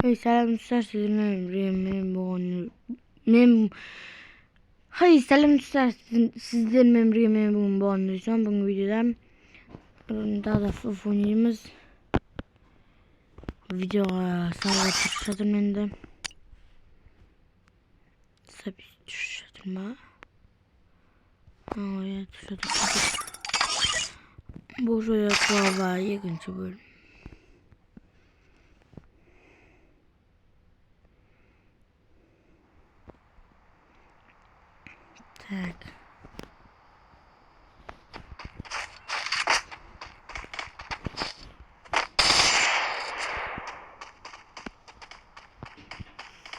Hey selam dostlar, sizlerin memnuniyeti bugün bu anlayacağım. Bugün videoda daha da oynayacağız. Videoya sağlıklı tuşladım ben de. Sabit tuşladım. Oraya tuşladım. Болшайа клава екінші бөлім. Так.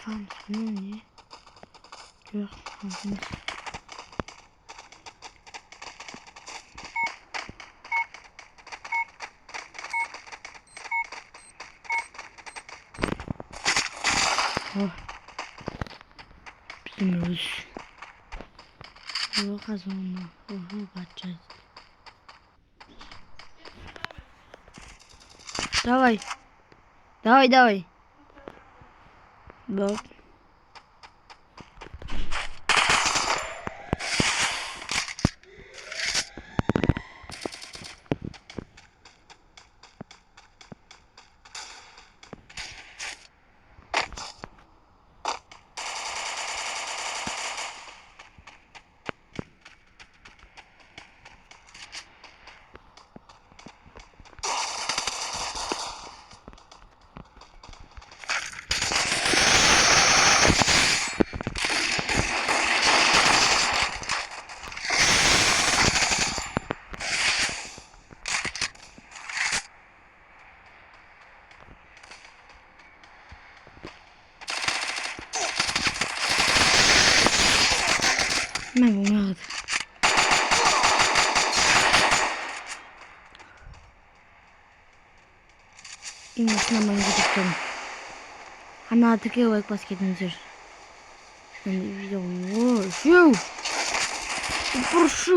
Там не. Yok. Oh. Bilmiyoruz. Yok kazanma. Bakacağız. Давай. Давай. Bak. Ben bunu aldım. İngilizce ben gideceğim. Ana artık yavaş basketiniz. Şimdi video şu. Burşu.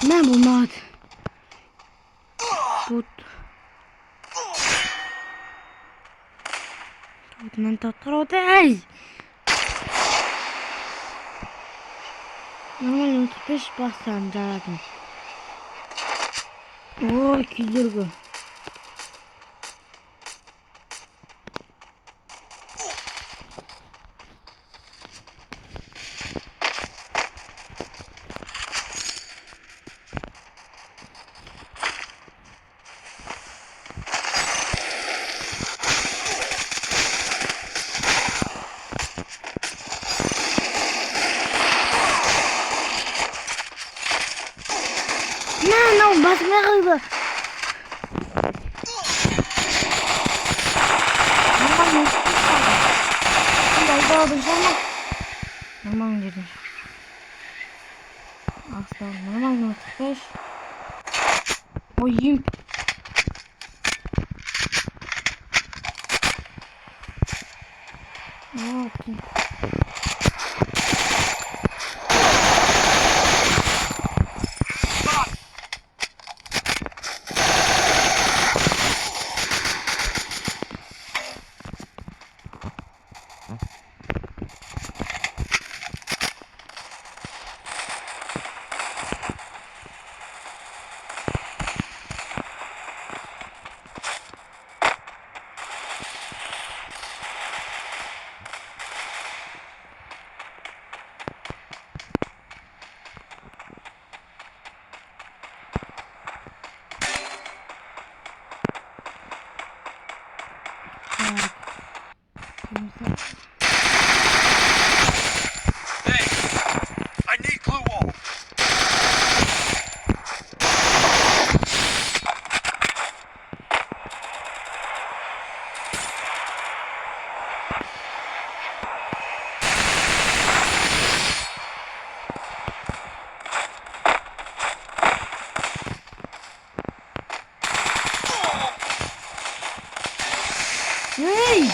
Ne bu mat? Тут. Тут нам так круто. Нормально теперь бассам жарадым. О, күйдіргі. Ne basmaya kaldı. Normal dedim. Aslan normal notifiş. Oyum. Okay. Hey, I need glue wall. Hey!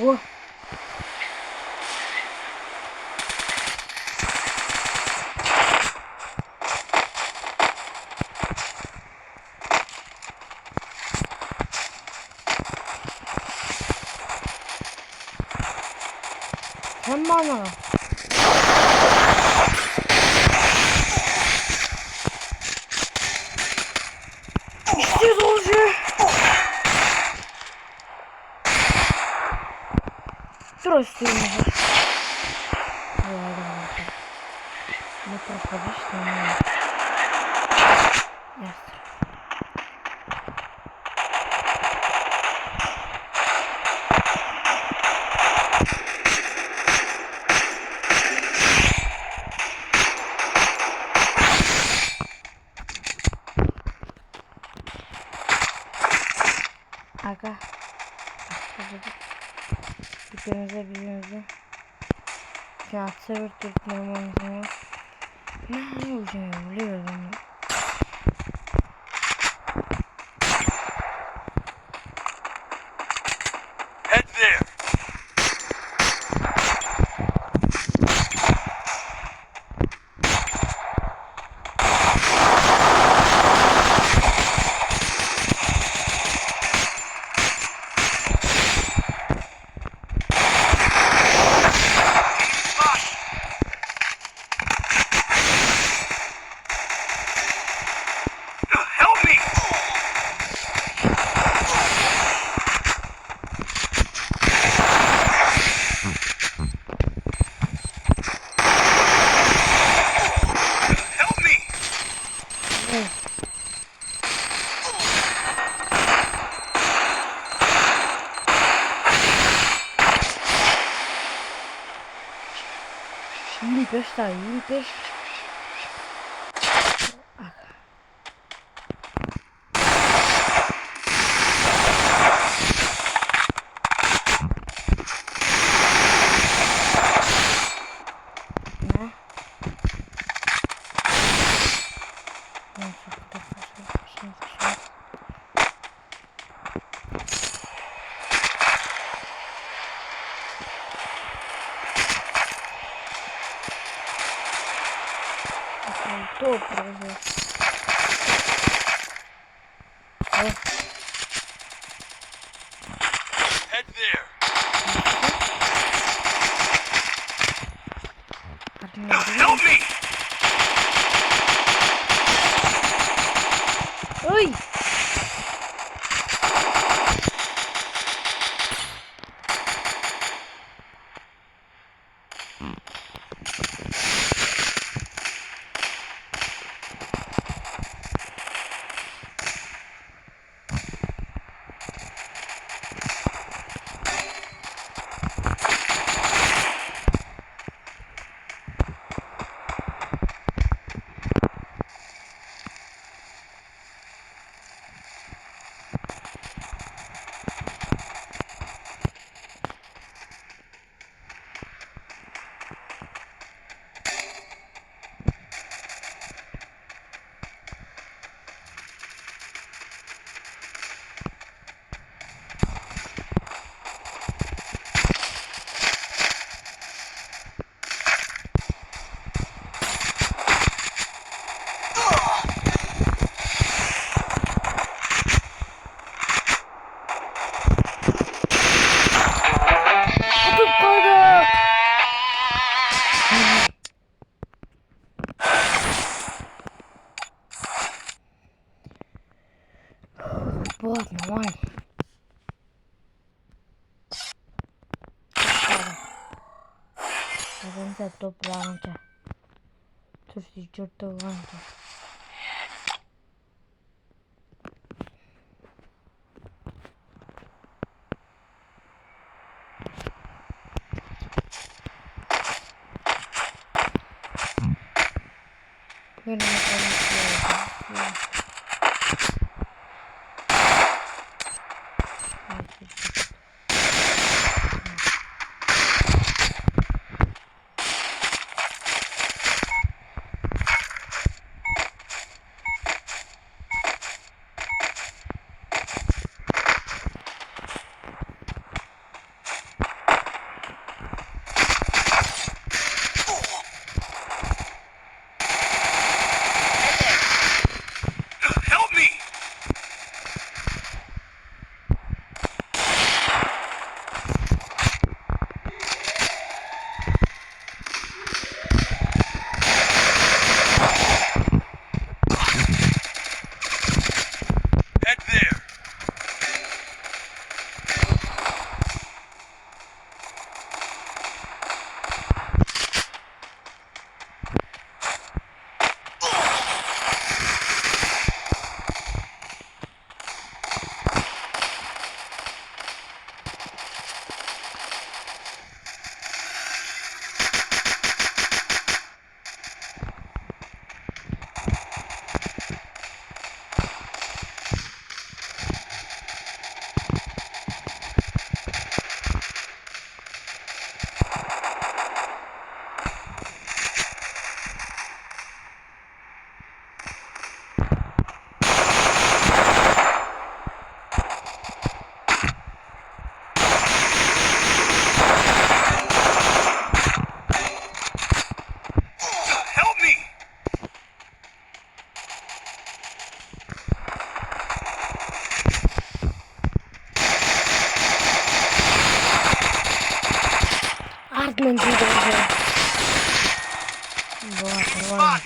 Oh. Sen bana. İşte olacak. Здравствуйте. Мы проходишь на меня. Ясно. Ага. Birbirimize. Ya server tutmamamızın yok. Ne olacağını biliyorum. Head there. Help me! Help me! Evet. Beş tane, 25. Ne? Добре. Head there. Help me! Ой! Ладно, ладно. Adanza toprağınca. Türkçe çırtılınca. Benim yapalım. мен жейді уже. Болады, нормально.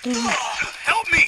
Help me!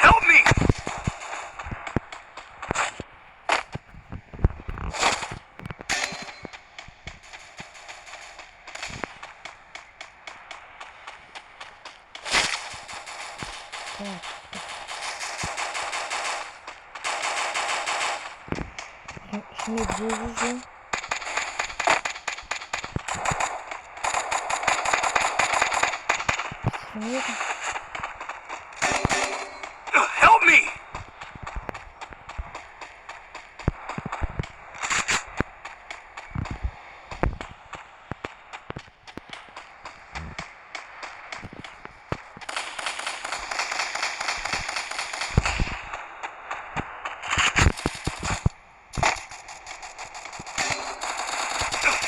Help me! Şimdi bulacağım. Help me!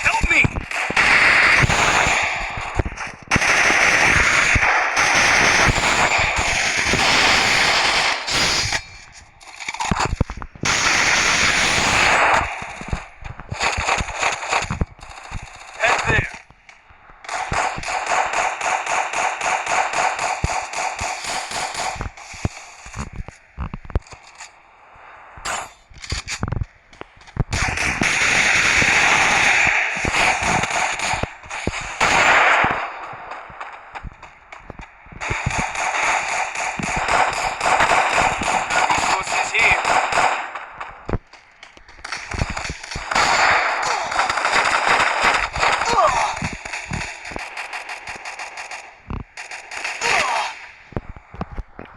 Help me! Head there. Resources here.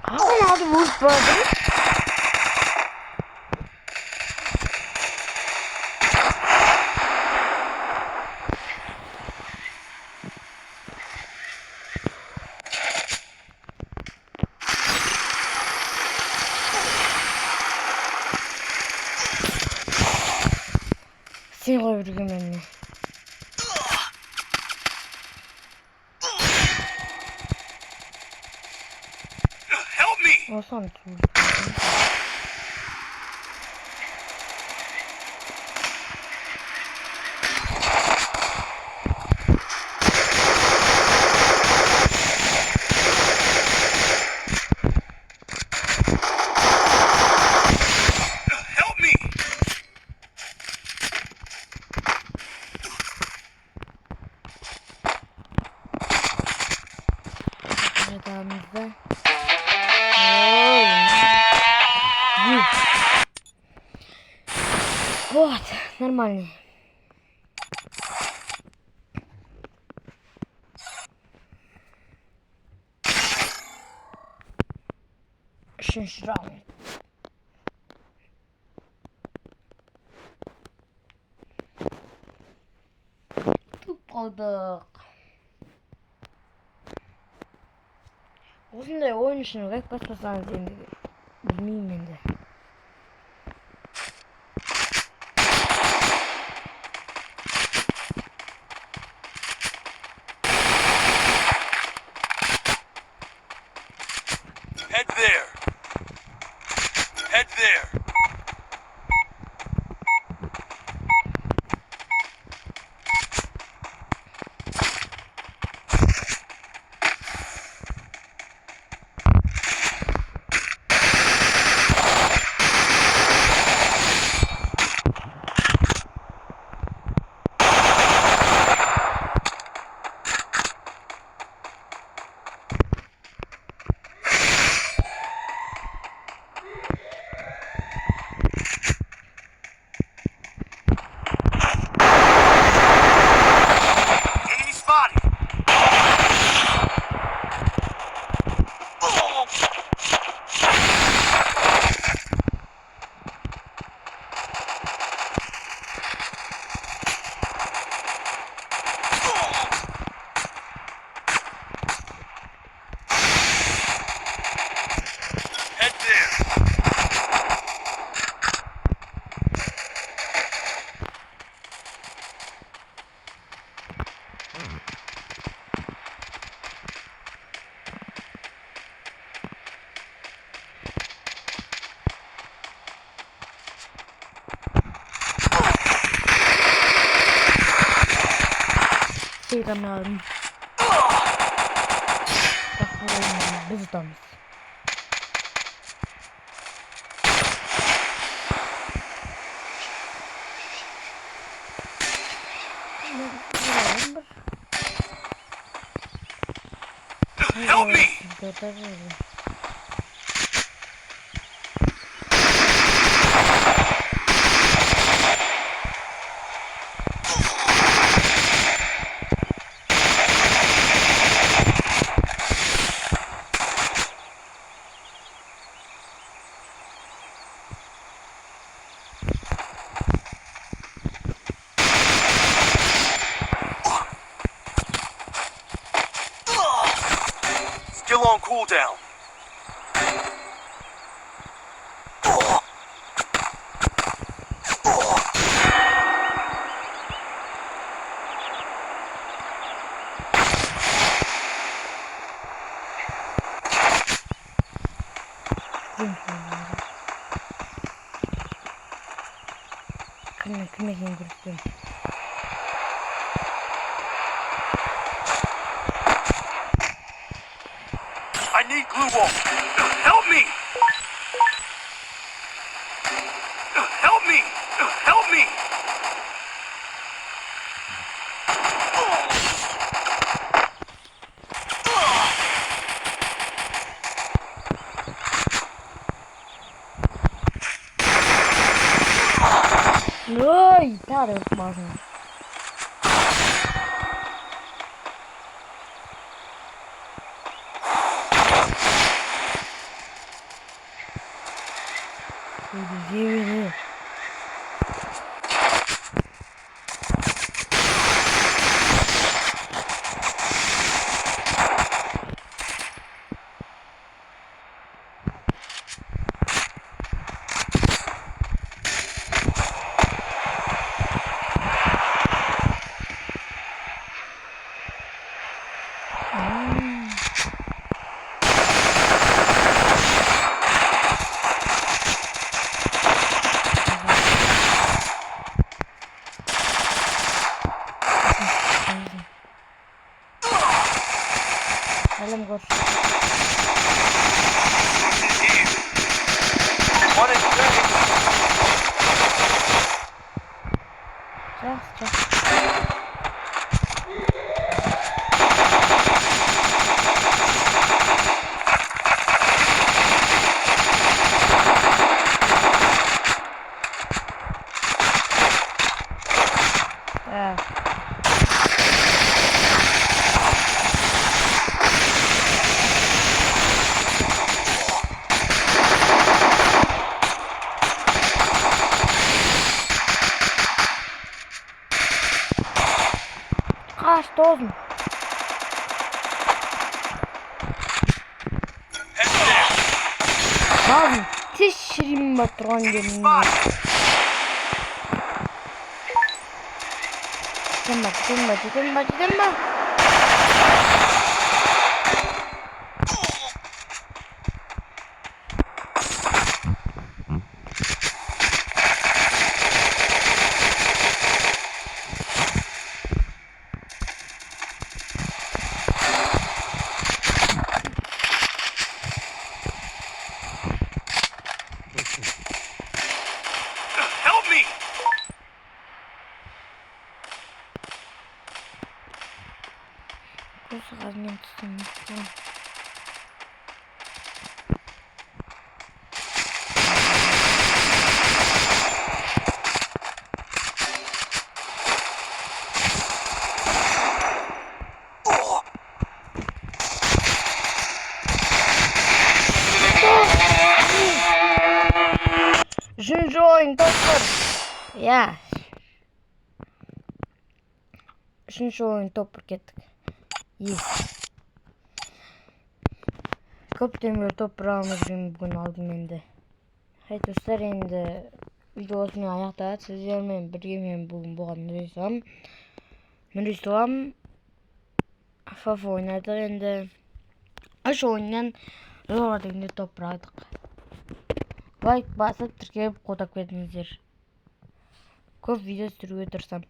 How not wood brother? Seni koyabilirim benimle. Help me! Olsam Нормальный. Üçüncü round. Tutmadık. Osonday oyun için kaç basmasanız endi bilmeyeyim ben de. Head there. Head there. Enemy spotted. Head there. Şeyden aldım. Bak buraya biz adamız. Help me. Still on cooldown. Kime kim gruptu? I need glue wall. Help me! Help me! Help me! Ой, да, можно. Иди. болсын. Lazım. Teşrim patron gelin. Tembak. Help me! Nasıl kazmayı tutayım? Üçüncü oyun toplar. Ya. Üçüncü oyun toplar kettik. Yes. Köp demir toprağımız bugün aldım endi. Hay dostlar endi videosunu ayakta sizlerle birgeyim bugün bolğan Nuriysam Faf oynadık endi. Aş oyundan zor degende topradık. Like basıp tirkep kodak verdingizler. Көп видео сүрүп өтүрсөм.